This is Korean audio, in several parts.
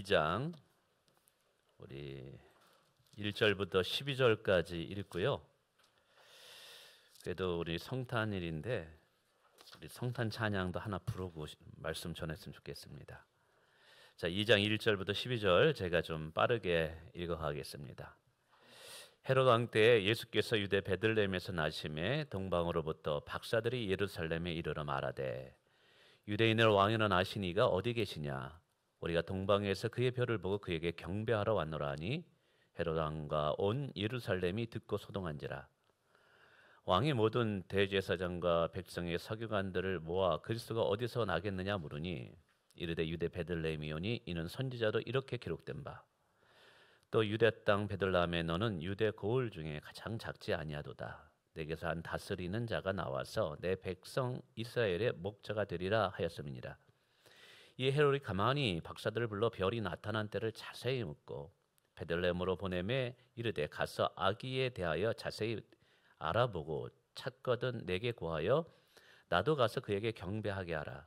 2장 우리 1절부터 12절까지 읽고요. 그래도 우리 성탄일인데 우리 성탄 찬양도 하나 부르고 말씀 전했으면 좋겠습니다. 자, 2장 1절부터 12절 제가 좀 빠르게 읽어가겠습니다. 헤롯 왕 때에 예수께서 유대 베들레헴에서 나심에 동방으로부터 박사들이 예루살렘에 이르러 말하되 유대인을 왕이라 나시니가 어디 계시냐? 우리가 동방에서 그의 별을 보고 그에게 경배하러 왔노라 하니 헤롯 왕과 온 예루살렘이 듣고 소동한지라. 왕이 모든 대제사장과 백성의 서기관들을 모아 그리스도가 어디서 나겠느냐 물으니 이르되 유대 베들레헴이오니 이는 선지자도 이렇게 기록된 바. 또 유대 땅 베들레헴에 너는 유대 고을 중에 가장 작지 아니하도다. 내게서 한 다스리는 자가 나와서 내 백성 이스라엘의 목자가 되리라 하였음이니라. 이 헤롯이 가만히 박사들을 불러 별이 나타난 때를 자세히 묻고 베들레헴으로 보내매 이르되 가서 아기에 대하여 자세히 알아보고 찾거든 내게 구하여 나도 가서 그에게 경배하게 하라.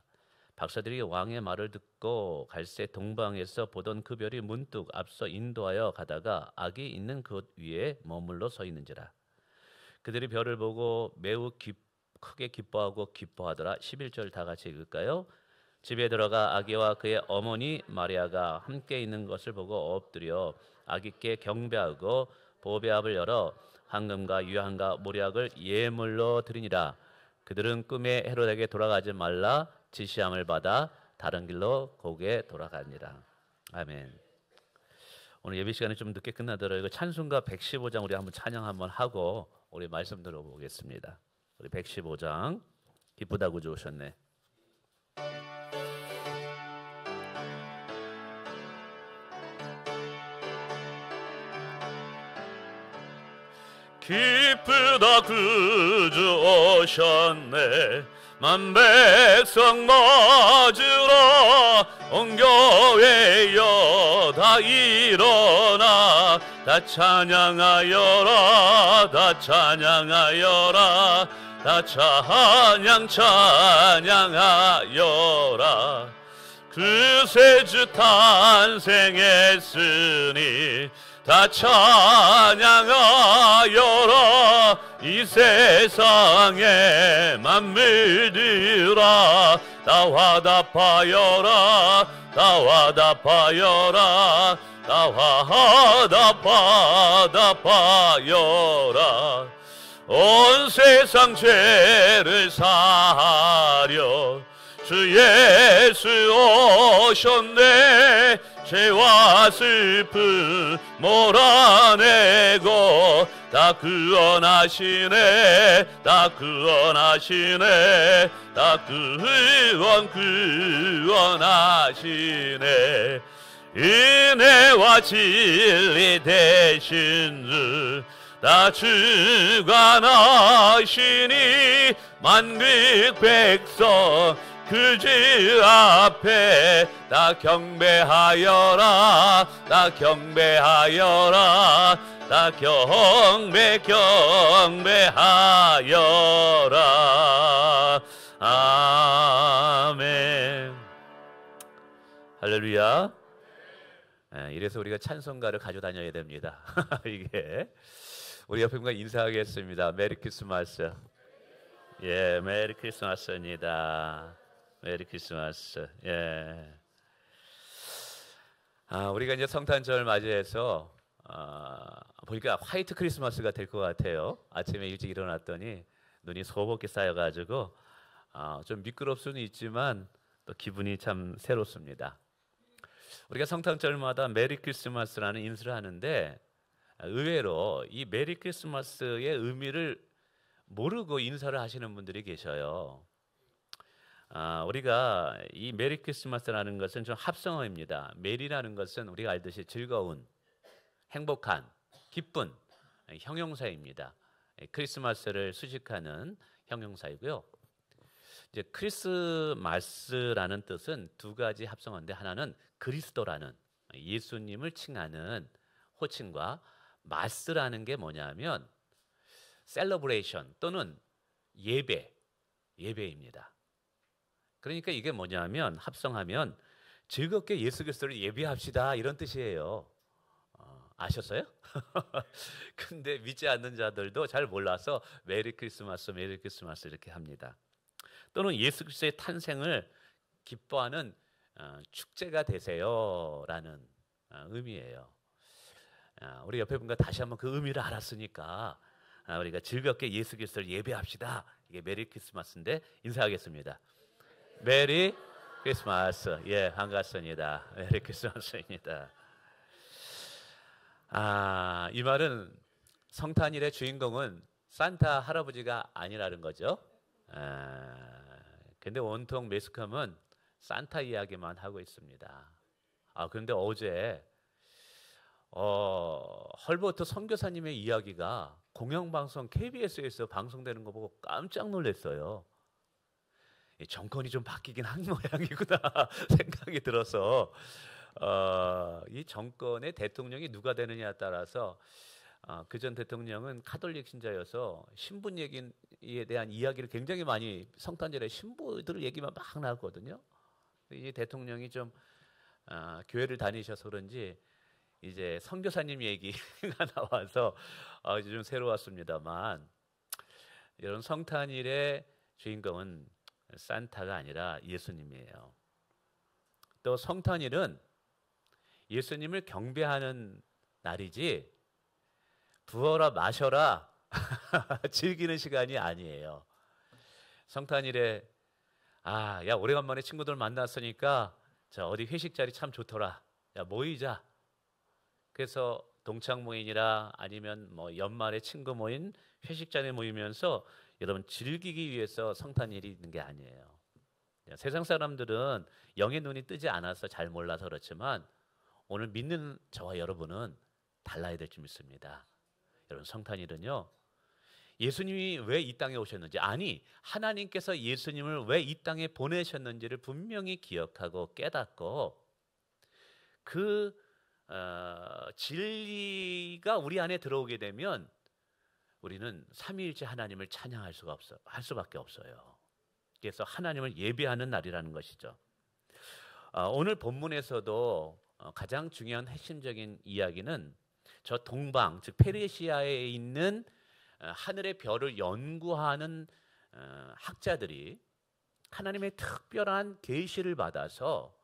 박사들이 왕의 말을 듣고 갈새 동방에서 보던 그 별이 문득 앞서 인도하여 가다가 아기 있는 곳 위에 머물러 서 있는지라. 그들이 별을 보고 매우 크게 기뻐하고 기뻐하더라. 11절 다 같이 읽을까요? 집에 들어가 아기와 그의 어머니 마리아가 함께 있는 것을 보고 엎드려 아기께 경배하고 보배압을 열어 황금과 유향과 모략을 예물로 드리니라. 그들은 꿈에 헤롯에게 돌아가지 말라 지시함을 받아 다른 길로 고개 돌아가니라. 아멘. 오늘 예배 시간이 좀 늦게 끝나더라도 찬송가 115장 우리 한번 찬양 한번 하고 우리 말씀 들어보겠습니다. 우리 115장 기쁘다 구주 오셨네. 기쁘다 구주 오셨네. 만백성 맞으러 온 교회여 다 일어나 다 찬양하여라 다 찬양하여라 다 찬양하여라. 그새 주 탄생했으니 다 찬양하여라. 이 세상의 만물들아 다 화답하여라 다 화답하여라 다 화답하여라. 온 세상 죄를 사하려 주 예수 오셨네. 죄와 슬픔 몰아내고 다 구원하시네 다 구원하시네 다 구원하시네. 은혜와 진리 되신 주 다 주관하시니 만국 백성 그 주 앞에 다 경배하여라 다 경배하여라 다 경배하여라. 아멘. 할렐루야. 이래서 우리가 찬송가를 가져다녀야 됩니다. 이게 우리 옆에 분과 인사하겠습니다. 메리 크리스마스. 예, 메리 크리스마스입니다. 메리 크리스마스. 예. 우리가 이제 성탄절 맞이해서 보니까 화이트 크리스마스가 될 것 같아요. 아침에 일찍 일어났더니 눈이 소복게 쌓여가지고 좀 미끄럽 수는 있지만 또 기분이 참 새롭습니다. 우리가 성탄절마다 메리 크리스마스라는 인사를 하는데 의외로 이 메리 크리스마스의 의미를 모르고 인사를 하시는 분들이 계셔요. 우리가 이 메리 크리스마스라는 것은 좀 합성어입니다. 메리라는 것은 우리가 알듯이 즐거운, 행복한, 기쁜 형용사입니다. 크리스마스를 수식하는 형용사이고요. 이제 크리스마스라는 뜻은 두 가지 합성어인데 하나는 그리스도라는 예수님을 칭하는 호칭과 마스라는 게 뭐냐면 셀러브레이션 또는 예배입니다. 그러니까 이게 뭐냐면 합성하면 즐겁게 예수 그리스도를 예배합시다 이런 뜻이에요. 아셨어요? 근데 믿지 않는 자들도 잘 몰라서 메리 크리스마스, 메리 크리스마스 이렇게 합니다. 또는 예수 그리스도의 탄생을 기뻐하는 축제가 되세요라는 의미예요. 우리 옆에 분과 다시 한번 그 의미를 알았으니까 우리가 즐겁게 예수 그리스도를 예배합시다. 이게 메리 크리스마스인데 인사하겠습니다. 메리 크리스마스. 예, 반갑습니다. 메리 크리스마스입니다. 이 말은 성탄일의 주인공은 산타 할아버지가 아니라는 거죠. 근데 온통 매스컴은 산타 이야기만 하고 있습니다. 그런데 어제 헐버트 선교사님의 이야기가 공영방송 KBS에서 방송되는 거 보고 깜짝 놀랐어요. 정권이 좀 바뀌긴 한 모양이구나 생각이 들어서 이 정권의 대통령이 누가 되느냐에 따라서 그 전 대통령은 카톨릭 신자여서 신분 얘기에 대한 이야기를 굉장히 많이 성탄절에 신부들 얘기만 막 나왔거든요. 이 대통령이 좀 교회를 다니셔서 그런지 이제 선교사님 얘기가 나와서 좀 새로웠습니다만 이런 성탄일의 주인공은 산타가 아니라 예수님이에요. 또 성탄일은 예수님을 경배하는 날이지 부어라 마셔라 즐기는 시간이 아니에요. 성탄일에 야 오래간만에 친구들 만났으니까 자 어디 회식 자리 참 좋더라. 야 모이자. 그래서 동창 모임이라 아니면 뭐 연말에 친구 모임 회식 자리에 모이면서 여러분 즐기기 위해서 성탄일이 있는 게 아니에요. 세상 사람들은 영의 눈이 뜨지 않아서 잘 몰라서 그렇지만 오늘 믿는 저와 여러분은 달라야 될 줄 믿습니다. 여러분 성탄일은요. 예수님이 왜 이 땅에 오셨는지 아니 하나님께서 예수님을 왜 이 땅에 보내셨는지를 분명히 기억하고 깨닫고 그 진리가 우리 안에 들어오게 되면 우리는 삼위일체 하나님을 찬양할 할 수밖에 없어요. 그래서 하나님을 예배하는 날이라는 것이죠. 오늘 본문에서도 가장 중요한 핵심적인 이야기는 저 동방 즉 페르시아에 있는 하늘의 별을 연구하는 학자들이 하나님의 특별한 계시를 받아서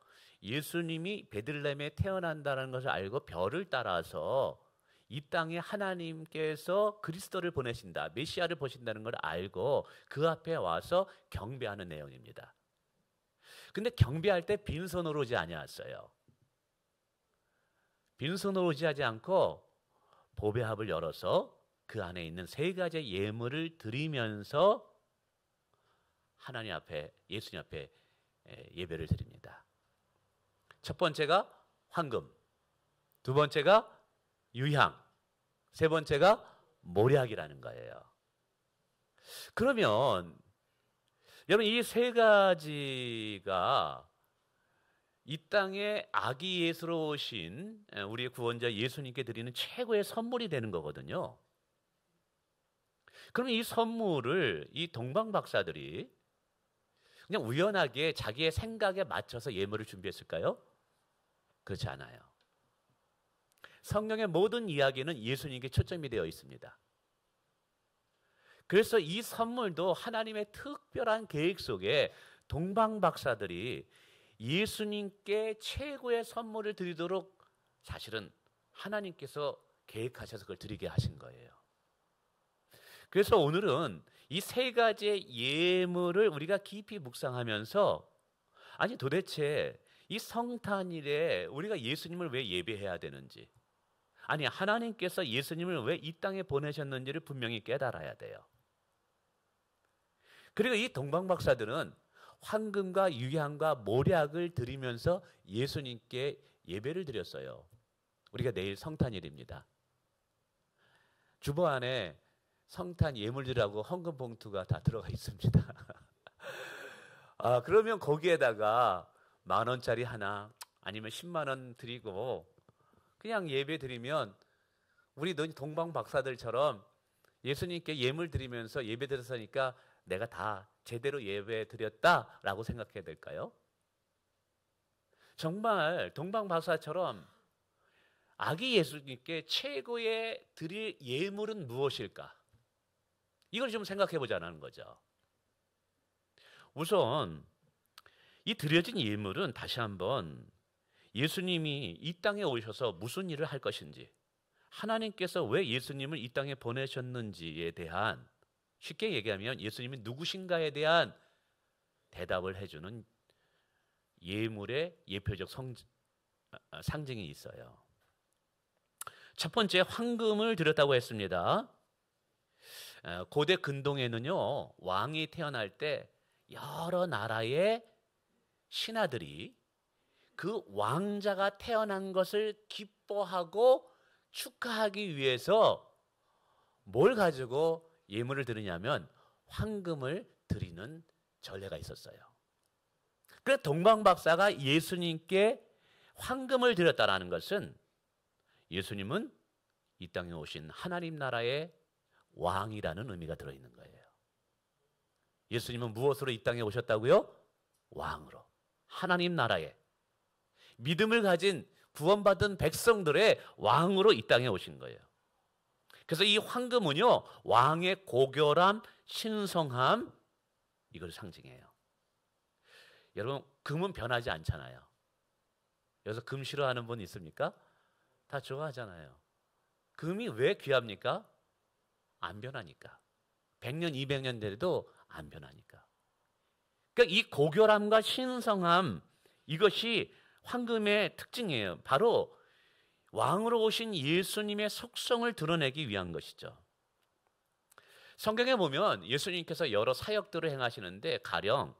예수님이 베들레헴에 태어난다는 것을 알고 별을 따라서 이 땅에 하나님께서 그리스도를 보내신다, 메시아를 보신다는 걸 알고 그 앞에 와서 경배하는 내용입니다. 근데 경배할 때 빈손으로 오지 아니었어요. 빈손으로 오지 하지 않고 보배합을 열어서 그 안에 있는 세 가지 예물을 드리면서 하나님 앞에 예수님 앞에 예배를 드립니다. 첫 번째가 황금, 두 번째가 유향, 세 번째가 모략이라는 거예요. 그러면 여러분 이 세 가지가 이 땅에 아기 예수로 오신 우리의 구원자 예수님께 드리는 최고의 선물이 되는 거거든요. 그럼 이 선물을 이 동방 박사들이 그냥 우연하게 자기의 생각에 맞춰서 예물을 준비했을까요? 그렇지 않아요. 성경의 모든 이야기는 예수님께 초점이 되어 있습니다. 그래서 이 선물도 하나님의 특별한 계획 속에 동방 박사들이 예수님께 최고의 선물을 드리도록 사실은 하나님께서 계획하셔서 그걸 드리게 하신 거예요. 그래서 오늘은 이 세 가지의 예물을 우리가 깊이 묵상하면서 아니 도대체 이 성탄일에 우리가 예수님을 왜 예배해야 되는지 아니 하나님께서 예수님을 왜 이 땅에 보내셨는지를 분명히 깨달아야 돼요. 그리고 이 동방 박사들은 황금과 유향과 모략을 드리면서 예수님께 예배를 드렸어요. 우리가 내일 성탄일입니다. 주보 안에 성탄 예물들하고 헌금 봉투가 다 들어가 있습니다. 그러면 거기에다가 10,000원짜리 하나 아니면 10만 원 드리고 그냥 예배 드리면 우리 동방 박사들처럼 예수님께 예물 드리면서 예배 드렸으니까 내가 다 제대로 예배 드렸다라고 생각해야 될까요? 정말 동방박사처럼 아기 예수님께 최고의 드릴 예물은 무엇일까? 이걸 좀 생각해 보자는 거죠. 우선 이 드려진 예물은 다시 한번 예수님이 이 땅에 오셔서 무슨 일을 할 것인지, 하나님께서 왜 예수님을 이 땅에 보내셨는지에 대한, 쉽게 얘기하면 예수님이 누구신가에 대한 대답을 해주는 예물의 예표적 상징이 있어요. 첫 번째, 황금을 드렸다고 했습니다. 고대 근동에는요, 왕이 태어날 때 여러 나라의 신하들이 그 왕자가 태어난 것을 기뻐하고 축하하기 위해서 뭘 가지고 예물을 드리냐면 황금을 드리는 전례가 있었어요. 그래서 동방박사가 예수님께 황금을 드렸다라는 것은 예수님은 이 땅에 오신 하나님 나라의 왕이라는 의미가 들어있는 거예요. 예수님은 무엇으로 이 땅에 오셨다고요? 왕으로. 하나님 나라의 믿음을 가진 구원받은 백성들의 왕으로 이 땅에 오신 거예요. 그래서 이 황금은요, 왕의 고결함, 신성함, 이걸 상징해요. 여러분, 금은 변하지 않잖아요. 여기서 금 싫어하는 분 있습니까? 다 좋아하잖아요. 금이 왜 귀합니까? 안 변하니까. 100년, 200년 돼도 안 변하니까. 그러니까 이 고결함과 신성함, 이것이 황금의 특징이에요. 바로 왕으로 오신 예수님의 속성을 드러내기 위한 것이죠. 성경에 보면 예수님께서 여러 사역들을 행하시는데, 가령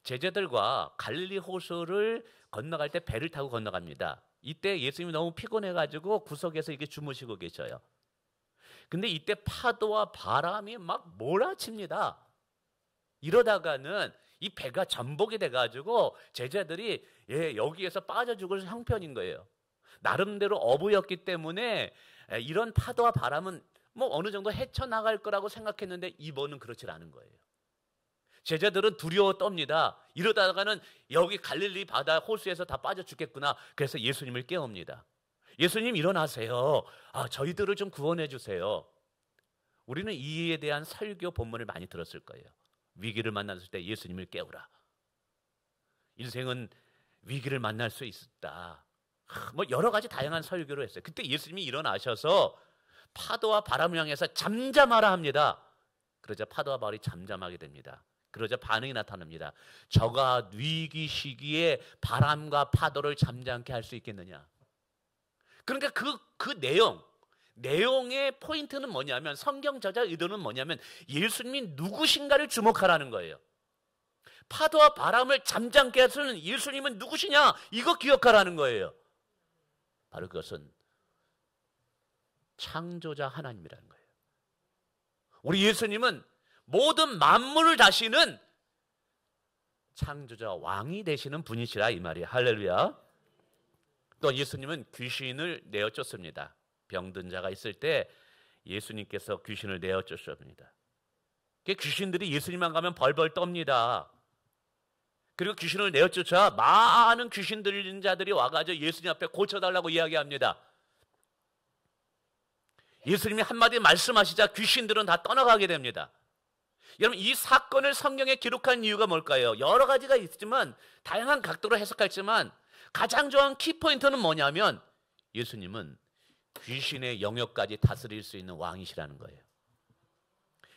제자들과 갈릴리 호수를 건너갈 때 배를 타고 건너갑니다. 이때 예수님이 너무 피곤해가지고 구석에서 이렇게 주무시고 계셔요. 근데 이때 파도와 바람이 막 몰아칩니다. 이러다가는 이 배가 전복이 돼가지고 제자들이 여기에서 빠져 죽을 형편인 거예요. 나름대로 어부였기 때문에 이런 파도와 바람은 뭐 어느 정도 헤쳐나갈 거라고 생각했는데 이번은 그렇지 않은 거예요. 제자들은 두려워 떱니다. 이러다가는 여기 갈릴리 바다 호수에서 다 빠져 죽겠구나. 그래서 예수님을 깨웁니다. 예수님 일어나세요. 저희들을 좀 구원해 주세요. 우리는 이에 대한 설교 본문을 많이 들었을 거예요. 위기를 만났을 때 예수님을 깨우라. 인생은 위기를 만날 수 있다. 뭐 여러 가지 다양한 설교를 했어요. 그때 예수님이 일어나셔서 파도와 바람을 향해서 잠잠하라 합니다. 그러자 파도와 바람이 잠잠하게 됩니다. 그러자 반응이 나타납니다. 저가 위기 시기에 바람과 파도를 잠잠케 할 수 있겠느냐. 그러니까 그 내용의 포인트는 뭐냐면, 성경 저자 의도는 뭐냐면 예수님이 누구신가를 주목하라는 거예요. 파도와 바람을 잠잠케 하시는 예수님은 누구시냐, 이거 기억하라는 거예요. 바로 그것은 창조자 하나님이라는 거예요. 우리 예수님은 모든 만물을 다시는 창조자 왕이 되시는 분이시라, 이 말이에요. 할렐루야. 또 예수님은 귀신을 내어쫓습니다. 병든 자가 있을 때 예수님께서 귀신을 내어쫓습니다. 귀신들이 예수님만 가면 벌벌 떱니다. 그리고 귀신을 내어쫓아 많은 귀신 들린 자들이 와가지고 예수님 앞에 고쳐달라고 이야기합니다. 예수님이 한마디 말씀하시자 귀신들은 다 떠나가게 됩니다. 여러분, 이 사건을 성경에 기록한 이유가 뭘까요? 여러 가지가 있지만, 다양한 각도로 해석할지만 가장 중요한 키포인트는 뭐냐면 예수님은 귀신의 영역까지 다스릴 수 있는 왕이시라는 거예요.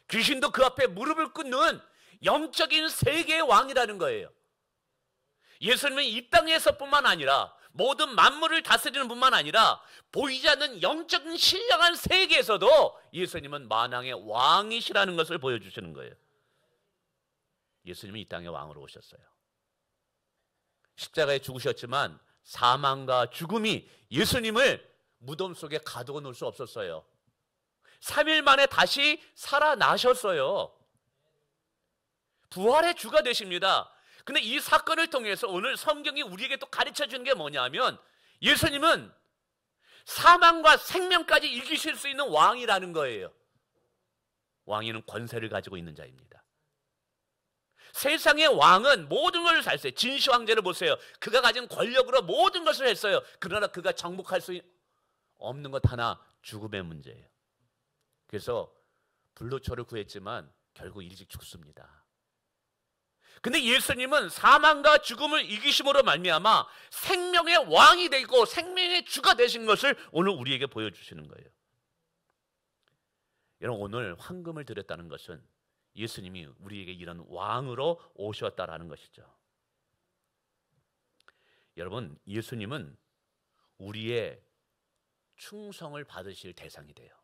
귀신도 그 앞에 무릎을 꿇는 영적인 세계의 왕이라는 거예요. 예수님은 이 땅에서뿐만 아니라 모든 만물을 다스리는 뿐만 아니라 보이지 않는 영적인 신령한 세계에서도 예수님은 만왕의 왕이시라는 것을 보여주시는 거예요. 예수님이 이 땅에 왕으로 오셨어요. 십자가에 죽으셨지만 사망과 죽음이 예수님을 무덤 속에 가두어 놓을 수 없었어요. 3일 만에 다시 살아나셨어요. 부활의 주가 되십니다. 근데 이 사건을 통해서 오늘 성경이 우리에게 또 가르쳐 주는 게 뭐냐면, 예수님은 사망과 생명까지 이기실 수 있는 왕이라는 거예요. 왕위는 권세를 가지고 있는 자입니다. 세상의 왕은 모든 걸 샀어요. 진시 황제를 보세요. 그가 가진 권력으로 모든 것을 했어요. 그러나 그가 정복할 수 없는 것 하나, 죽음의 문제예요. 그래서 불로초를 구했지만 결국 일찍 죽습니다. 근데 예수님은 사망과 죽음을 이기심으로 말미암아 생명의 왕이 되고 생명의 주가 되신 것을 오늘 우리에게 보여주시는 거예요. 여러분, 오늘 황금을 드렸다는 것은 예수님이 우리에게 이런 왕으로 오셨다라는 것이죠. 여러분, 예수님은 우리의 충성을 받으실 대상이 돼요.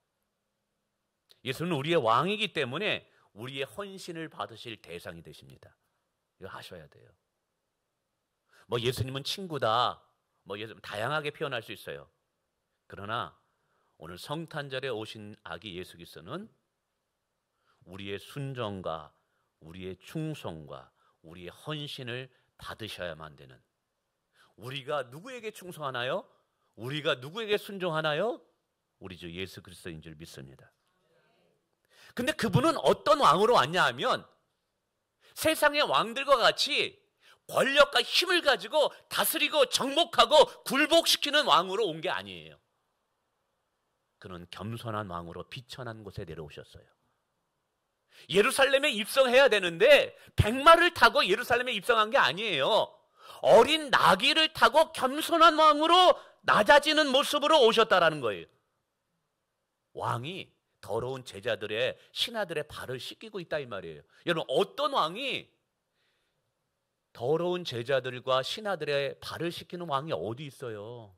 예수는 우리의 왕이기 때문에 우리의 헌신을 받으실 대상이 되십니다. 이거 아셔야 돼요. 뭐 예수님은 친구다, 뭐 다양하게 표현할 수 있어요. 그러나 오늘 성탄절에 오신 아기 예수 그리스도는 우리의 순종과 우리의 충성과 우리의 헌신을 받으셔야만 되는, 우리가 누구에게 충성하나요? 우리가 누구에게 순종하나요? 우리 주 예수 그리스도인 줄 믿습니다. 근데 그분은 어떤 왕으로 왔냐 하면 세상의 왕들과 같이 권력과 힘을 가지고 다스리고 정복하고 굴복시키는 왕으로 온 게 아니에요. 그는 겸손한 왕으로 비천한 곳에 내려오셨어요. 예루살렘에 입성해야 되는데 백마를 타고 예루살렘에 입성한 게 아니에요. 어린 나귀를 타고 겸손한 왕으로 낮아지는 모습으로 오셨다라는 거예요. 왕이 더러운 제자들의, 신하들의 발을 씻기고 있다 이 말이에요. 여러분, 어떤 왕이 더러운 제자들과 신하들의 발을 씻기는 왕이 어디 있어요?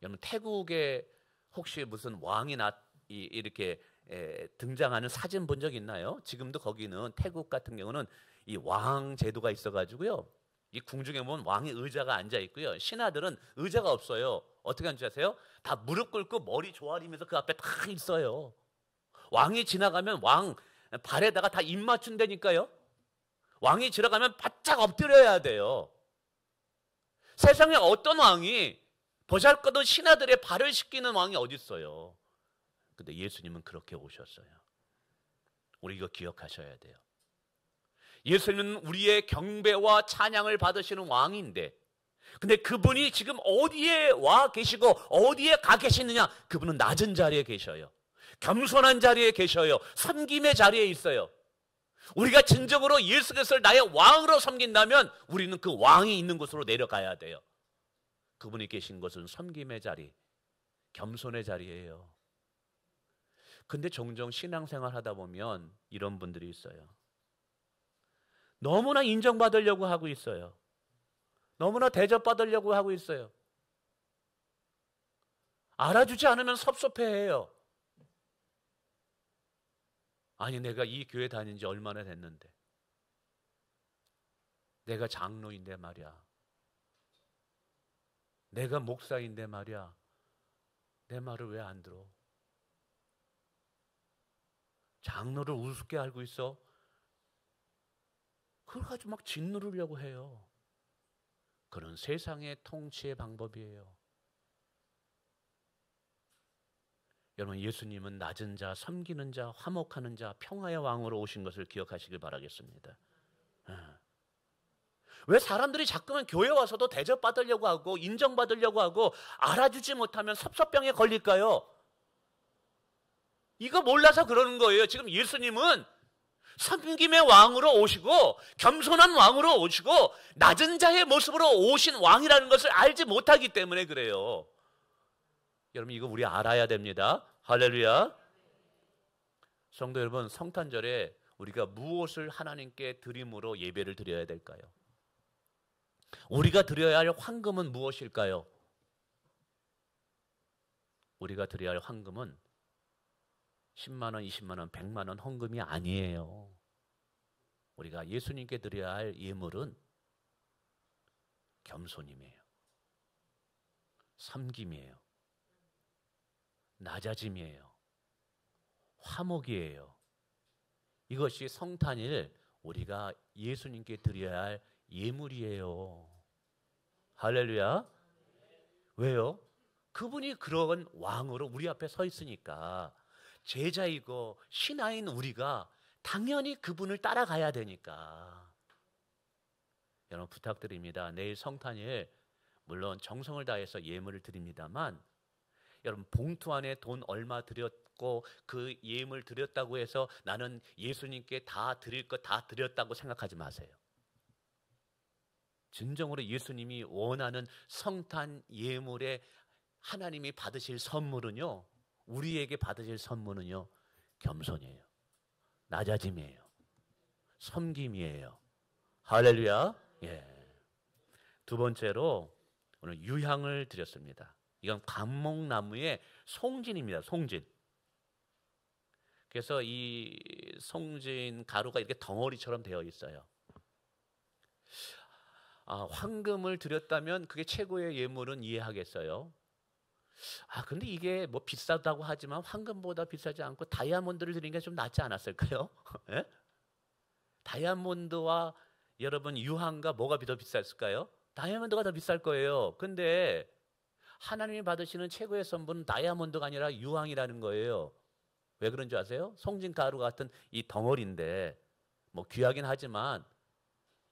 여러분, 태국에 혹시 무슨 왕이 이렇게 등장하는 사진 본 적 있나요? 지금도 거기는, 태국 같은 경우는 이 왕 제도가 있어가지고요, 이 궁중에 보면 왕이 의자가 앉아 있고요, 신하들은 의자가 없어요. 어떻게 하는지 아세요? 다 무릎 꿇고 머리 조아리면서 그 앞에 다 있어요. 왕이 지나가면 왕 발에다가 다 입 맞춘다니까요. 왕이 지나가면 바짝 엎드려야 돼요. 세상에 어떤 왕이 보잘것없는 신하들의 발을 씻기는 왕이 어디 있어요? 근데 예수님은 그렇게 오셨어요. 우리 이거 기억하셔야 돼요. 예수님은 우리의 경배와 찬양을 받으시는 왕인데, 근데 그분이 지금 어디에 와 계시고 어디에 가 계시느냐? 그분은 낮은 자리에 계셔요. 겸손한 자리에 계셔요. 섬김의 자리에 있어요. 우리가 진정으로 예수 그리스도를 나의 왕으로 섬긴다면 우리는 그 왕이 있는 곳으로 내려가야 돼요. 그분이 계신 곳은 섬김의 자리, 겸손의 자리예요. 근데 종종 신앙생활 하다 보면 이런 분들이 있어요. 너무나 인정받으려고 하고 있어요. 너무나 대접받으려고 하고 있어요. 알아주지 않으면 섭섭해해요. 아니, 내가 이 교회 다닌 지 얼마나 됐는데, 내가 장로인데 말이야, 내가 목사인데 말이야, 내 말을 왜 안 들어? 장로를 우습게 알고 있어? 그걸 가지고 막 짓누르려고 해요. 그런 세상의 통치의 방법이에요. 여러분, 예수님은 낮은 자, 섬기는 자, 화목하는 자, 평화의 왕으로 오신 것을 기억하시길 바라겠습니다. 왜 사람들이 자꾸만 교회 와서도 대접받으려고 하고 인정받으려고 하고 알아주지 못하면 섭섭병에 걸릴까요? 이거 몰라서 그러는 거예요. 지금 예수님은 섬김의 왕으로 오시고 겸손한 왕으로 오시고 낮은 자의 모습으로 오신 왕이라는 것을 알지 못하기 때문에 그래요. 여러분, 이거 우리 알아야 됩니다. 할렐루야. 성도 여러분, 성탄절에 우리가 무엇을 하나님께 드림으로 예배를 드려야 될까요? 우리가 드려야 할 황금은 무엇일까요? 우리가 드려야 할 황금은 10만 원, 20만 원, 100만 원 헌금이 아니에요. 우리가 예수님께 드려야 할 예물은 겸손임이에요. 섬김이에요. 낮아짐이에요. 화목이에요. 이것이 성탄일 우리가 예수님께 드려야 할 예물이에요. 할렐루야. 왜요? 그분이 그런 왕으로 우리 앞에 서 있으니까 제자이고 신하인 우리가 당연히 그분을 따라가야 되니까. 여러분 부탁드립니다. 내일 성탄일 물론 정성을 다해서 예물을 드립니다만 여러분 봉투 안에 돈 얼마 드렸고 그 예물 드렸다고 해서 나는 예수님께 다 드릴 것 다 드렸다고 생각하지 마세요. 진정으로 예수님이 원하는 성탄 예물에 하나님이 받으실 선물은요, 우리에게 받으실 선물은요, 겸손이에요, 낮아짐이에요, 섬김이에요. 할렐루야. 예. 두 번째로 오늘 유향을 드렸습니다. 이건 감목나무의 송진입니다. 송진. 그래서 이 송진 가루가 이렇게 덩어리처럼 되어 있어요. 황금을 드렸다면 그게 최고의 예물은 이해하겠어요. 근데 이게 뭐 비싸다고 하지만 황금보다 비싸지 않고 다이아몬드를 드리는 게 좀 낫지 않았을까요? 예? 다이아몬드와 여러분 유황과 뭐가 더 비쌌을까요? 다이아몬드가 더 비쌀 거예요. 근데 하나님이 받으시는 최고의 선물은 다이아몬드가 아니라 유황이라는 거예요. 왜 그런 줄 아세요? 송진 가루 같은 이 덩어리인데 뭐 귀하긴 하지만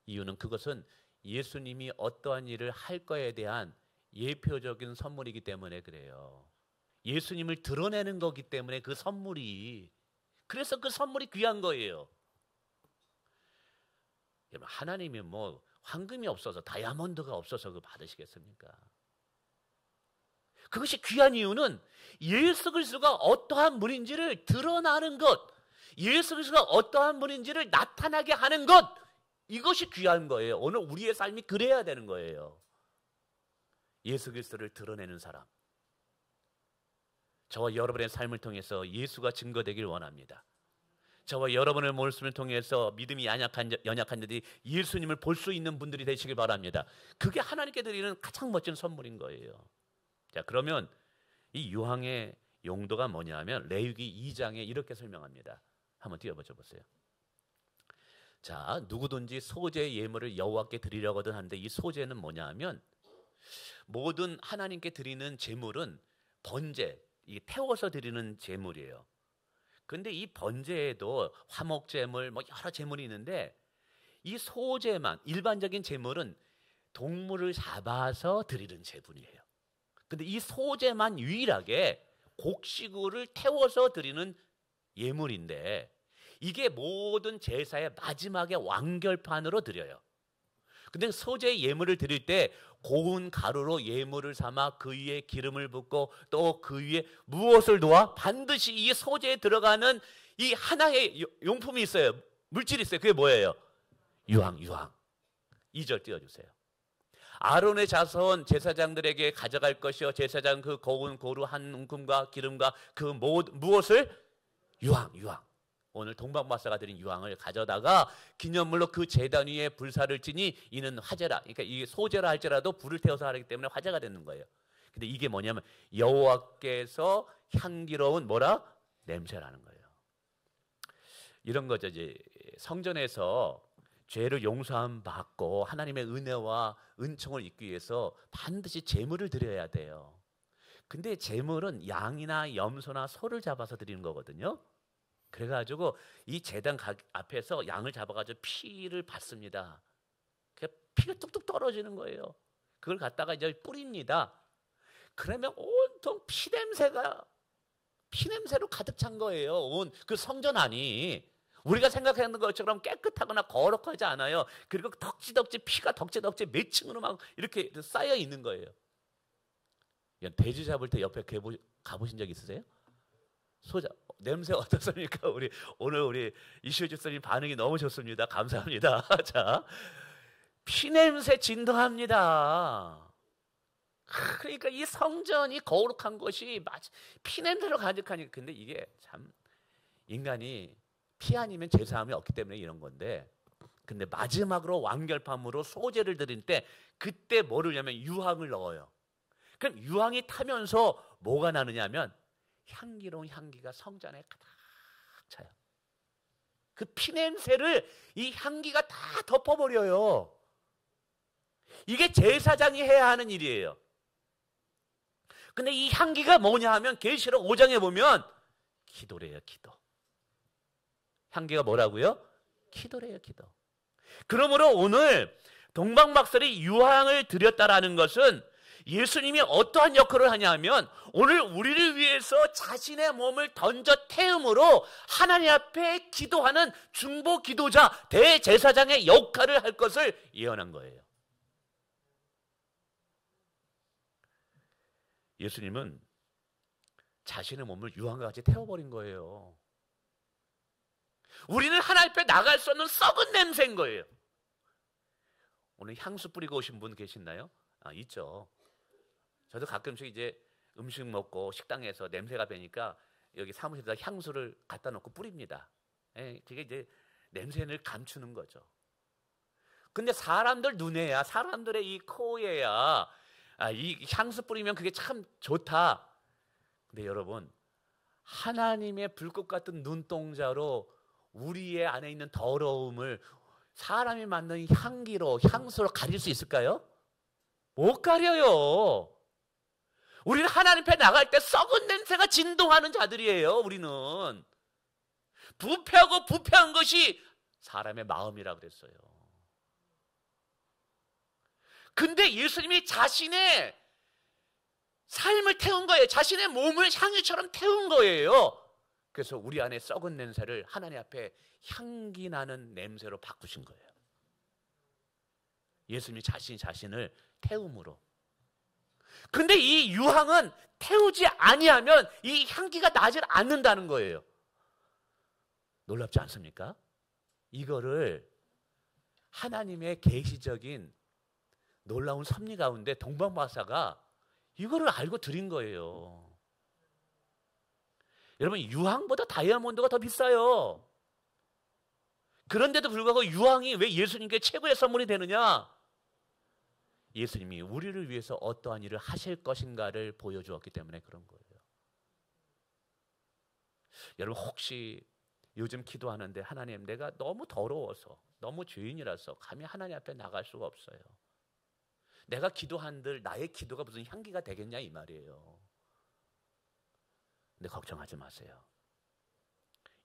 이유는 그것은 예수님이 어떠한 일을 할 거에 대한 예표적인 선물이기 때문에 그래요. 예수님을 드러내는 거기 때문에 그 선물이, 그래서 그 선물이 귀한 거예요. 하나님이 뭐 황금이 없어서 다이아몬드가 없어서 그거 받으시겠습니까? 그것이 귀한 이유는 예수 그리스도가 어떠한 분인지를 드러나는 것, 예수 그리스도가 어떠한 분인지를 나타나게 하는 것, 이것이 귀한 거예요. 오늘 우리의 삶이 그래야 되는 거예요. 예수 그리스도를 드러내는 사람. 저와 여러분의 삶을 통해서 예수가 증거되길 원합니다. 저와 여러분의 말씀을 통해서 믿음이 연약한 자들이 예수님을 볼 수 있는 분들이 되시길 바랍니다. 그게 하나님께 드리는 가장 멋진 선물인 거예요. 자, 그러면 이 유황의 용도가 뭐냐면 레위기 2장에 이렇게 설명합니다. 한번 띄워보죠 보세요. 자, 누구든지 소재 예물을 여호와께 드리려거든 하는데 이 소재는 뭐냐면 모든 하나님께 드리는 제물은 번제, 이 태워서 드리는 제물이에요. 근데 이 번제에도 화목 제물, 뭐 여러 제물이 있는데 이 소제만, 일반적인 제물은 동물을 잡아서 드리는 제물이에요. 근데 이 소제만 유일하게 곡식을 태워서 드리는 예물인데 이게 모든 제사의 마지막에 완결판으로 드려요. 근데 소제 예물을 드릴 때 고운 가루로 예물을 삼아 그 위에 기름을 붓고 또 그 위에 무엇을 놓아? 반드시 이 소제에 들어가는 이 하나의 용품이 있어요. 물질이 있어요. 그게 뭐예요? 유황. 2절 띄워주세요. 아론의 자손 제사장들에게 가져갈 것이요 제사장 그 고운 고루 한 움큼과 기름과 그 무엇을? 유황. 오늘 동방박사가 드린 유황을 가져다가 기념물로 그 제단 위에 불사를 지니 이는 화제라. 그러니까 이게 소제라 할지라도 불을 태워서 하기 때문에 화제가 되는 거예요. 근데 이게 뭐냐면 여호와께서 향기로운 뭐라? 냄새라는 거예요. 이런 거죠. 이제 성전에서 죄를 용서함 받고 하나님의 은혜와 은총을 입기 위해서 반드시 제물을 드려야 돼요. 근데 제물은 양이나 염소나 소를 잡아서 드리는 거거든요. 그래가지고 이 제단 앞에서 양을 잡아가지고 피를 받습니다. 피가 뚝뚝 떨어지는 거예요. 그걸 갖다가 이제 뿌립니다. 그러면 온통 피냄새로 가득 찬 거예요. 온 그 성전 안이 우리가 생각하는 것처럼 깨끗하거나 거룩하지 않아요. 그리고 피가 덕지덕지 몇 층으로 막 이렇게 쌓여 있는 거예요. 돼지 잡을 때 옆에 가보신 적 있으세요? 소자 냄새 어떻습니까? 오늘 우리 이시우 집사님 반응이 너무 좋습니다. 감사합니다. 자, 피냄새 진동합니다. 그러니까 이 성전이 거룩한 것이 마치 피냄새로 가득하니까. 근데 이게 참 인간이 피 아니면 제사함이 없기 때문에 이런 건데, 근데 마지막으로 완결판으로 소제를 드릴 때 그때 뭐를 넣냐면 유황을 넣어요. 그럼 유황이 타면서 뭐가 나느냐면 향기로운 향기가 성전에 가득 차요. 그 피냄새를 이 향기가 다 덮어버려요. 이게 제사장이 해야 하는 일이에요. 근데 이 향기가 뭐냐 하면 계시록 5장에 보면 기도래요. 기도. 향기가 뭐라고요? 기도래요, 기도. 그러므로 오늘 동방박살이 유황을 드렸다라는 것은 예수님이 어떠한 역할을 하냐면 오늘 우리를 위해서 자신의 몸을 던져 태움으로 하나님 앞에 기도하는 중보 기도자 대제사장의 역할을 할 것을 예언한 거예요. 예수님은 자신의 몸을 유황과 같이 태워버린 거예요. 우리는 하나님 앞에 나갈 수 없는 썩은 냄새인 거예요. 오늘 향수 뿌리고 오신 분 계시나요? 있죠. 저도 가끔씩 이제 음식 먹고 식당에서 냄새가 배니까 여기 사무실에다 향수를 갖다 놓고 뿌립니다. 그게 이제 냄새를 감추는 거죠. 근데 사람들 눈에야, 사람들의 이 코에야 이 향수 뿌리면 그게 참 좋다. 근데 여러분, 하나님의 불꽃 같은 눈동자로 우리의 안에 있는 더러움을 사람이 만든 향기로, 향수로 가릴 수 있을까요? 못 가려요. 우리는 하나님 앞에 나갈 때 썩은 냄새가 진동하는 자들이에요. 우리는 부패하고 부패한 것이 사람의 마음이라고 그랬어요. 근데 예수님이 자신의 삶을 태운 거예요. 자신의 몸을 향유처럼 태운 거예요. 그래서 우리 안에 썩은 냄새를 하나님 앞에 향기 나는 냄새로 바꾸신 거예요. 예수님이 자신을 태움으로. 근데 이 유황은 태우지 아니하면 이 향기가 나질 않는다는 거예요. 놀랍지 않습니까? 이거를 하나님의 계시적인 놀라운 섭리 가운데 동방박사가 이거를 알고 드린 거예요. 여러분, 유황보다 다이아몬드가 더 비싸요. 그런데도 불구하고 유황이 왜 예수님께 최고의 선물이 되느냐? 예수님이 우리를 위해서 어떠한 일을 하실 것인가를 보여주었기 때문에 그런 거예요. 여러분, 혹시 요즘 기도하는데 하나님, 내가 너무 더러워서, 너무 죄인이라서 감히 하나님 앞에 나갈 수가 없어요. 내가 기도한들 나의 기도가 무슨 향기가 되겠냐 이 말이에요. 근데 걱정하지 마세요.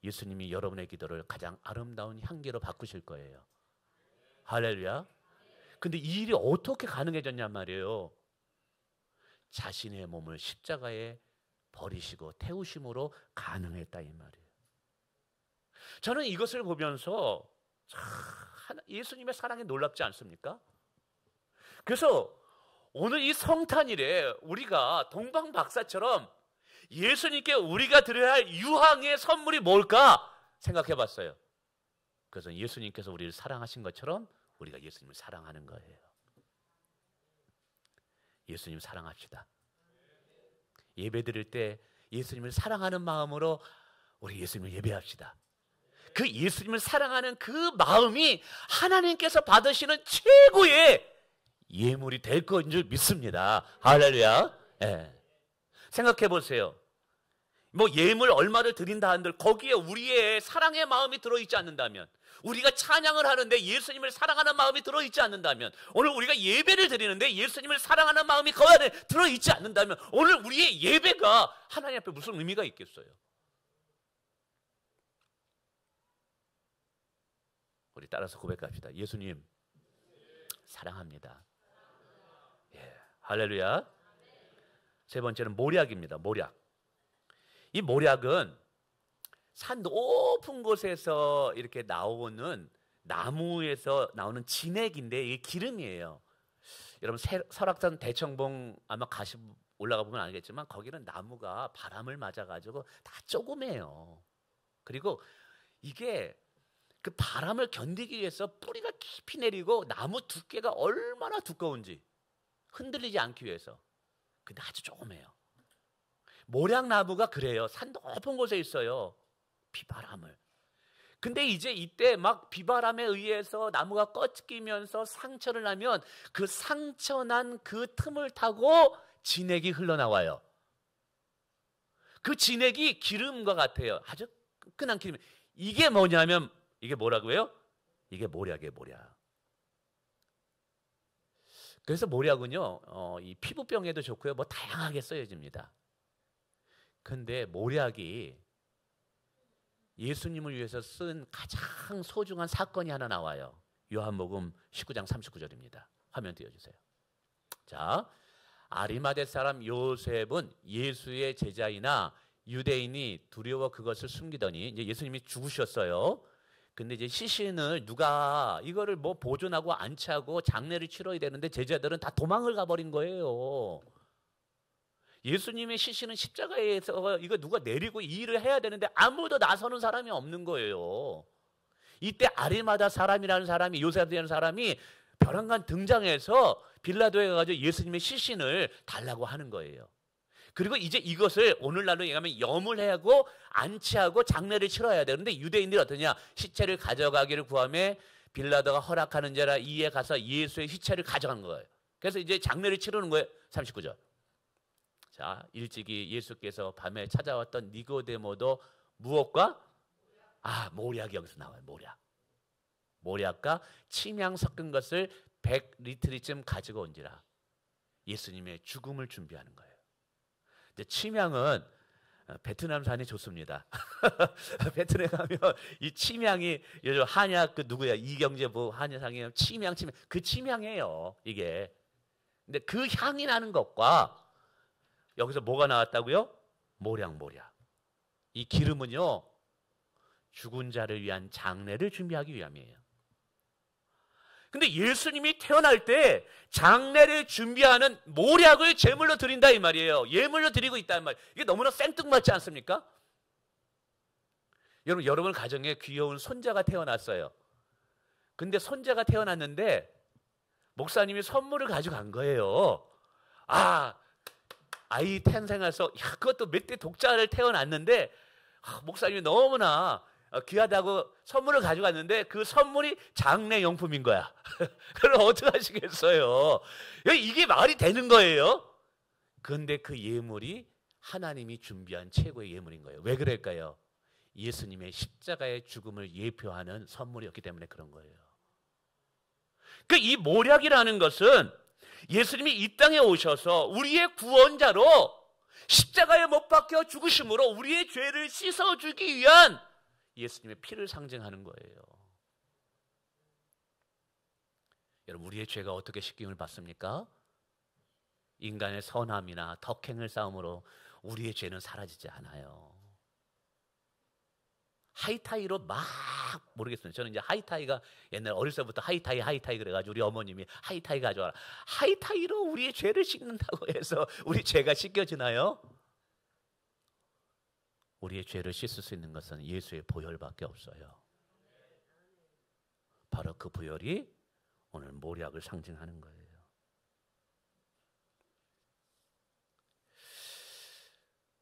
예수님이 여러분의 기도를 가장 아름다운 향기로 바꾸실 거예요. 할렐루야. 근데 이 일이 어떻게 가능해졌냔 말이에요. 자신의 몸을 십자가에 버리시고 태우심으로 가능했다 이 말이에요. 저는 이것을 보면서 예수님의 사랑이 놀랍지 않습니까? 그래서 오늘 이 성탄일에 우리가 동방박사처럼 예수님께 우리가 드려야 할 유황의 선물이 뭘까 생각해 봤어요. 그래서 예수님께서 우리를 사랑하신 것처럼 우리가 예수님을 사랑하는 거예요. 예수님 사랑합시다. 예배 드릴 때 예수님을 사랑하는 마음으로 우리 예수님을 예배합시다. 그 예수님을 사랑하는 그 마음이 하나님께서 받으시는 최고의 예물이 될 것인 줄 믿습니다. 할렐루야. 네. 생각해 보세요. 뭐 예물 얼마를 드린다 한들 거기에 우리의 사랑의 마음이 들어있지 않는다면, 우리가 찬양을 하는데 예수님을 사랑하는 마음이 들어있지 않는다면, 오늘 우리가 예배를 드리는데 예수님을 사랑하는 마음이 그 안에 들어있지 않는다면 오늘 우리의 예배가 하나님 앞에 무슨 의미가 있겠어요? 우리 따라서 고백합시다. 예수님 사랑합니다. 예, 할렐루야. 세 번째는 모략입니다. 모략. 이 모략은 산 높은 곳에서 이렇게 나오는 나무에서 나오는 진액인데 이게 기름이에요. 여러분 설악산 대청봉 아마 올라가 보면 알겠지만 거기는 나무가 바람을 맞아가지고 다 조그매요. 그리고 이게 그 바람을 견디기 위해서 뿌리가 깊이 내리고 나무 두께가 얼마나 두꺼운지 흔들리지 않기 위해서. 근데 아주 조그매요. 모략나무가 그래요. 산 높은 곳에 있어요. 비바람을. 근데 이제 이때 막 비바람에 의해서 나무가 꺾이면서 상처를 나면 그 상처난 그 틈을 타고 진액이 흘러나와요. 그 진액이 기름과 같아요. 아주 끈끈한 기름. 이게 뭐냐면 이게 뭐라고요? 이게 모략이에요. 모략. 그래서 모략은요, 이 피부병에도 좋고요, 뭐 다양하게 쓰여집니다. 근데 모략이 예수님을 위해서 쓴 가장 소중한 사건이 하나 나와요. 요한복음 19장 39절입니다. 화면 띄워주세요. 자, 아리마대 사람 요셉은 예수의 제자이나 유대인이 두려워 그것을 숨기더니 이제 예수님이 죽으셨어요. 근데 이제 시신을 누가 이거를 뭐 보존하고 안치하고 장례를 치러야 되는데 제자들은 다 도망을 가버린 거예요. 예수님의 시신은 십자가에서 이거 누가 내리고 이 일을 해야 되는데 아무도 나서는 사람이 없는 거예요. 이때 아리마다 사람이라는 사람이 요셉이라는 사람이 벼랑간 등장해서 빌라도에 가서 예수님의 시신을 달라고 하는 거예요. 그리고 이제 이것을 오늘날로 얘기하면 염을 하고 안치하고 장례를 치러야 되는데 유대인들이 어떠냐? 시체를 가져가기를 구하며 빌라도가 허락하는 자라 이에 가서 예수의 시체를 가져간 거예요. 그래서 이제 장례를 치르는 거예요. 39절. 자, 일찍이 예수께서 밤에 찾아왔던 니고데모도 무엇과? 모략이 여기서 나와요. 모략과 침향 섞은 것을 100리트리쯤 가지고 온지라. 예수님의 죽음을 준비하는 거예요. 근데 침향은 베트남산이 좋습니다. 베트남에 가면 이 침향이 요즘 한약 그 누구야 이경재부 한의상이 침향 그 침향이에요 이게. 근데 그 향이 나는 것과 여기서 뭐가 나왔다고요? 모략. 이 기름은요 죽은 자를 위한 장례를 준비하기 위함이에요. 근데 예수님이 태어날 때 장례를 준비하는 모략을 제물로 드린다 이 말이에요. 예물로 드리고 있다는 말. 이게 너무나 생뚱맞지 않습니까? 여러분 가정에 귀여운 손자가 태어났어요. 근데 손자가 태어났는데 목사님이 선물을 가져간 거예요. 아이 탄생해서 그것도 몇 대 독자를 태어났는데 목사님이 너무나 귀하다고 선물을 가져갔는데 그 선물이 장례용품인 거야. 그럼 어떻게 하시겠어요? 이게 말이 되는 거예요? 그런데 그 예물이 하나님이 준비한 최고의 예물인 거예요. 왜 그럴까요? 예수님의 십자가의 죽음을 예표하는 선물이었기 때문에 그런 거예요. 이 모략이라는 것은 예수님이 이 땅에 오셔서 우리의 구원자로 십자가에 못 박혀 죽으심으로 우리의 죄를 씻어주기 위한 예수님의 피를 상징하는 거예요. 여러분 우리의 죄가 어떻게 씻김을 받습니까? 인간의 선함이나 덕행을 쌓음으로 우리의 죄는 사라지지 않아요. 하이타이로 막 모르겠어요. 저는 이제 하이타이가 옛날 어릴 때부터 하이타이 그래가지고 우리 어머님이 하이타이 가져와라. 하이타이로 우리의 죄를 씻는다고 해서 우리 죄가 씻겨지나요? 우리의 죄를 씻을 수 있는 것은 예수의 보혈밖에 없어요. 바로 그 보혈이 오늘 모략을 상징하는 거예요.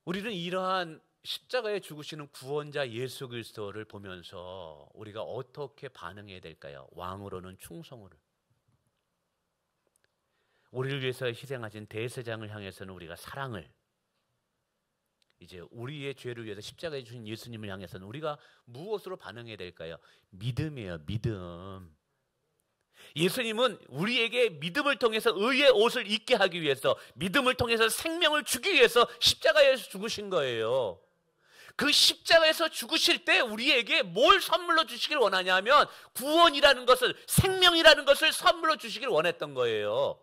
우리는 이러한 십자가에 죽으시는 구원자 예수 그리스도를 보면서 우리가 어떻게 반응해야 될까요? 왕으로는 충성을. 우리를 위해서 희생하신 대제사장을 향해서는 우리가 사랑을. 이제 우리의 죄를 위해서 십자가에 주신 예수님을 향해서는 우리가 무엇으로 반응해야 될까요? 믿음이에요. 믿음. 예수님은 우리에게 믿음을 통해서 의의 옷을 입게 하기 위해서, 믿음을 통해서 생명을 주기 위해서 십자가에서 죽으신 거예요. 그 십자가에서 죽으실 때 우리에게 뭘 선물로 주시길 원하냐면 구원이라는 것을, 생명이라는 것을 선물로 주시길 원했던 거예요.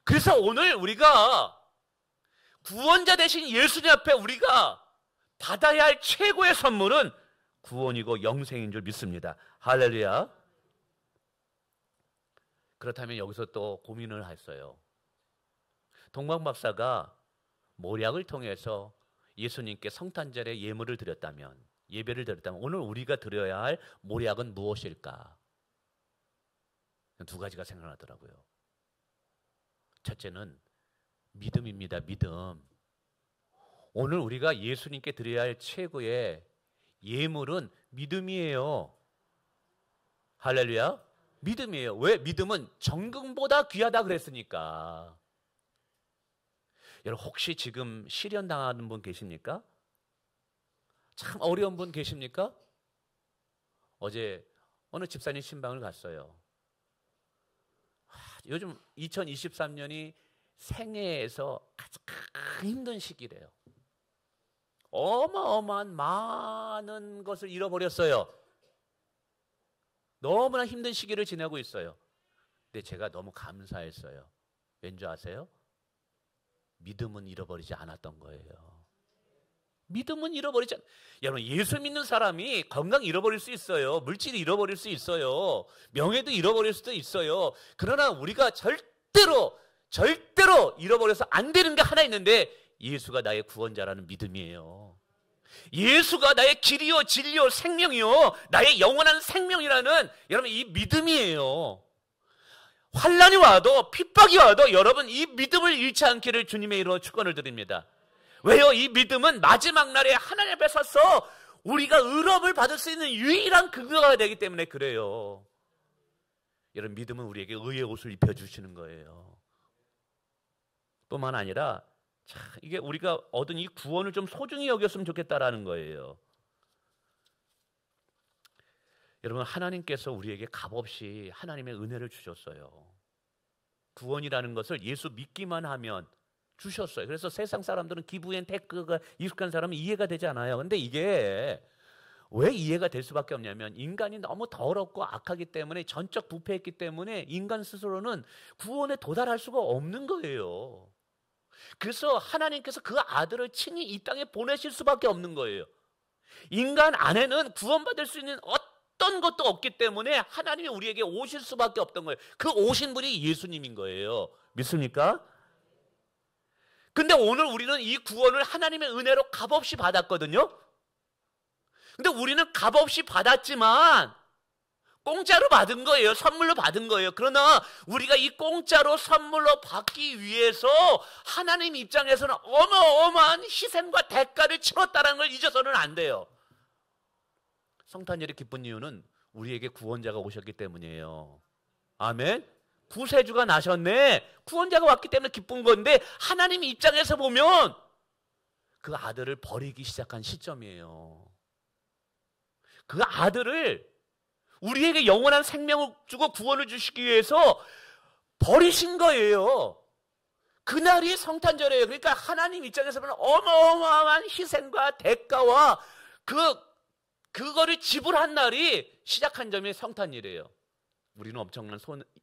그래서 오늘 우리가 구원자 되신 예수님 앞에 우리가 받아야 할 최고의 선물은 구원이고 영생인 줄 믿습니다. 할렐루야. 그렇다면 여기서 또 고민을 했어요. 동방박사가 모략을 통해서 예수님께 성탄절에 예물을 드렸다면, 예배를 드렸다면 오늘 우리가 드려야 할 모략은 무엇일까? 두 가지가 생각나더라고요. 첫째는 믿음입니다. 믿음. 오늘 우리가 예수님께 드려야 할 최고의 예물은 믿음이에요. 할렐루야. 믿음이에요. 왜? 믿음은 정금보다 귀하다 그랬으니까. 여러분 혹시 지금 실현당하는 분 계십니까? 참 어려운 분 계십니까? 어제 어느 집사님 신방을 갔어요. 요즘 2023년이 생애에서 가장 힘든 시기래요. 어마어마한 많은 것을 잃어버렸어요. 너무나 힘든 시기를 지내고 있어요. 근데 제가 너무 감사했어요. 왠지 아세요? 믿음은 잃어버리지 않았던 거예요. 믿음은 잃어버리지 않... 여러분, 예수 믿는 사람이 건강 잃어버릴 수 있어요. 물질 잃어버릴 수 있어요. 명예도 잃어버릴 수도 있어요. 그러나 우리가 절대로 잃어버려서 안 되는 게 하나 있는데, 예수가 나의 구원자라는 믿음이에요. 예수가 나의 길이요 진리요 생명이요 나의 영원한 생명이라는 여러분 이 믿음이에요. 환난이 와도 핍박이 와도 여러분 이 믿음을 잃지 않기를 주님의 이름으로 축원을 드립니다. 왜요? 이 믿음은 마지막 날에 하나님 앞에 서서 우리가 의롭을 받을 수 있는 유일한 근거가 되기 때문에 그래요. 여러분, 믿음은 우리에게 의의 옷을 입혀주시는 거예요. 뿐만 아니라 자, 이게 우리가 얻은 이 구원을 좀 소중히 여겼으면 좋겠다라는 거예요. 여러분, 하나님께서 우리에게 값없이 하나님의 은혜를 주셨어요. 구원이라는 것을 예수 믿기만 하면 주셨어요. 그래서 세상 사람들은 기부엔 태크가 익숙한 사람은 이해가 되지 않아요. 근데 이게 왜 이해가 될 수밖에 없냐면 인간이 너무 더럽고 악하기 때문에, 전적 부패했기 때문에 인간 스스로는 구원에 도달할 수가 없는 거예요. 그래서 하나님께서 그 아들을 친히 이 땅에 보내실 수밖에 없는 거예요. 인간 안에는 구원받을 수 있는 어떤 것도 없기 때문에 하나님이 우리에게 오실 수밖에 없던 거예요. 그 오신 분이 예수님인 거예요. 믿습니까? 근데 오늘 우리는 이 구원을 하나님의 은혜로 값없이 받았거든요. 근데 우리는 값없이 받았지만 공짜로 받은 거예요. 선물로 받은 거예요. 그러나 우리가 이 공짜로 선물로 받기 위해서 하나님 입장에서는 어마어마한 희생과 대가를 치렀다는 걸 잊어서는 안 돼요. 성탄절이 기쁜 이유는 우리에게 구원자가 오셨기 때문이에요. 아멘. 구세주가 나셨네. 구원자가 왔기 때문에 기쁜 건데 하나님 입장에서 보면 그 아들을 버리기 시작한 시점이에요. 그 아들을 우리에게 영원한 생명을 주고 구원을 주시기 위해서 버리신 거예요. 그날이 성탄절이에요. 그러니까 하나님 입장에서 보면 어마어마한 희생과 대가와 그거를 지불한 날이 시작한 점이 성탄일이에요. 우리는 엄청난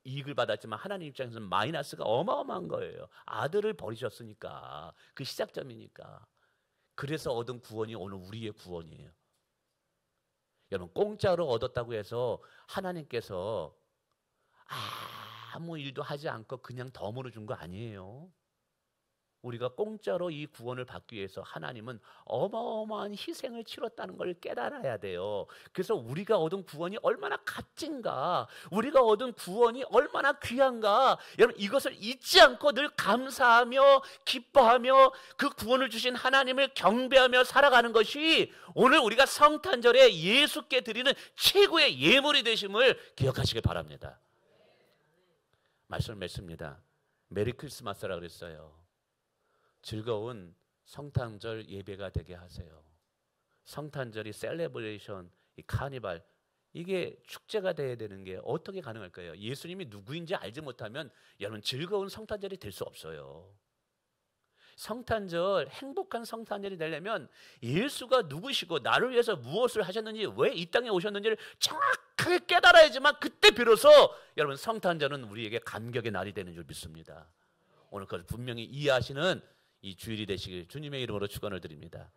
이익을 받았지만 하나님 입장에서는 마이너스가 어마어마한 거예요. 아들을 버리셨으니까. 그 시작점이니까. 그래서 얻은 구원이 오늘 우리의 구원이에요. 여러분, 공짜로 얻었다고 해서 하나님께서 아무 일도 하지 않고 그냥 덤으로 준 거 아니에요. 우리가 공짜로 이 구원을 받기 위해서 하나님은 어마어마한 희생을 치렀다는 걸 깨달아야 돼요. 그래서 우리가 얻은 구원이 얼마나 값진가, 우리가 얻은 구원이 얼마나 귀한가, 여러분 이것을 잊지 않고 늘 감사하며 기뻐하며 그 구원을 주신 하나님을 경배하며 살아가는 것이 오늘 우리가 성탄절에 예수께 드리는 최고의 예물이 되심을 기억하시길 바랍니다. 말씀을 맺습니다. 메리 크리스마스라 그랬어요. 즐거운 성탄절 예배가 되게 하세요. 성탄절이 셀레브레이션, 이 카니발, 이게 축제가 돼야 되는 게 어떻게 가능할까요? 예수님이 누구인지 알지 못하면 여러분 즐거운 성탄절이 될 수 없어요. 성탄절, 행복한 성탄절이 되려면 예수가 누구시고 나를 위해서 무엇을 하셨는지, 왜 이 땅에 오셨는지를 정확하게 깨달아야지만 그때 비로소 여러분 성탄절은 우리에게 감격의 날이 되는 줄 믿습니다. 오늘 그걸 분명히 이해하시는 이 주일이 되시길 주님의 이름으로 축원을 드립니다.